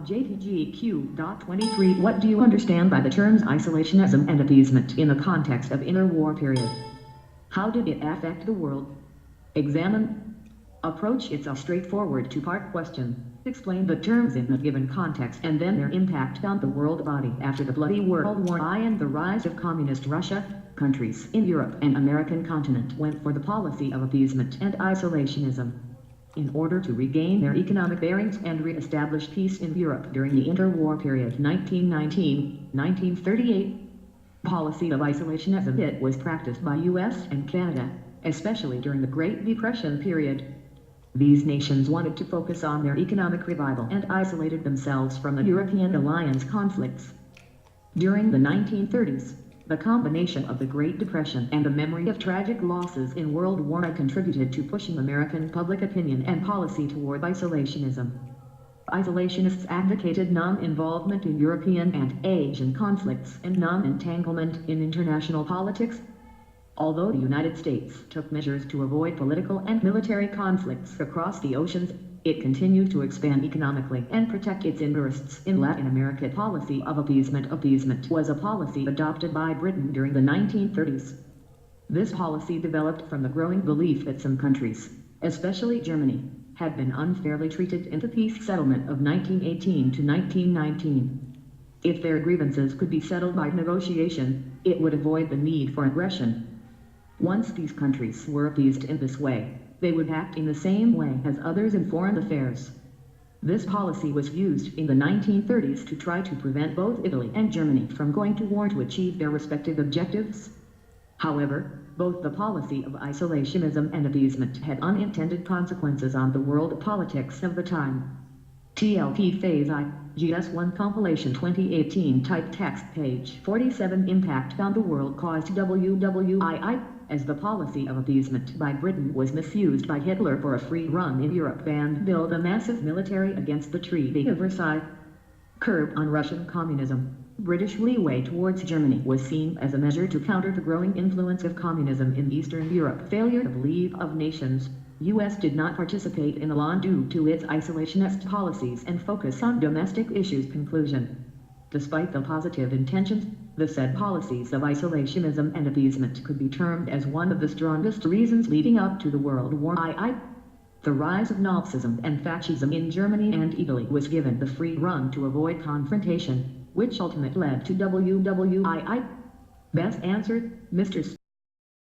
JTGQ.23 What do you understand by the terms isolationism and appeasement in the context of interwar period? How did it affect the world? Examine. Approach. It's a straightforward two-part question. Explain the terms in a given context and then their impact on the world body after the bloody World War I and the rise of communist Russia. Countries in Europe and American continent went for the policy of appeasement and isolationism in order to regain their economic bearings and re-establish peace in Europe during the interwar period 1919-1938. Policy of isolationism. It was practiced by US and Canada, especially during the Great Depression period. These nations wanted to focus on their economic revival and isolated themselves from the European alliance conflicts. During the 1930s, the combination of the Great Depression and the memory of tragic losses in World War I contributed to pushing American public opinion and policy toward isolationism. Isolationists advocated non-involvement in European and Asian conflicts and non-entanglement in international politics. Although the United States took measures to avoid political and military conflicts across the oceans, it continued to expand economically and protect its interests in Latin America. Policy of appeasement. Appeasement was a policy adopted by Britain during the 1930s. This policy developed from the growing belief that some countries, especially Germany, had been unfairly treated in the peace settlement of 1918 to 1919. If their grievances could be settled by negotiation, it would avoid the need for aggression. Once these countries were appeased in this way, they would act in the same way as others in foreign affairs. This policy was used in the 1930s to try to prevent both Italy and Germany from going to war to achieve their respective objectives. However, both the policy of isolationism and appeasement had unintended consequences on the world politics of the time. TLP Phase I, GS1 Compilation 2018 Type Text Page 47 Impact on the World caused WWII, as the policy of appeasement by Britain was misused by Hitler for a free run in Europe and build a massive military against the Treaty of Versailles. Curb on Russian communism. British leeway towards Germany was seen as a measure to counter the growing influence of communism in Eastern Europe. Failure of League of Nations. US did not participate in the law due to its isolationist policies and focus on domestic issues. Conclusion. Despite the positive intentions, the said policies of isolationism and appeasement could be termed as one of the strongest reasons leading up to the World War I. The rise of Nazism and fascism in Germany and Italy was given the free run to avoid confrontation, which ultimately led to WWII. Best answered, Mr.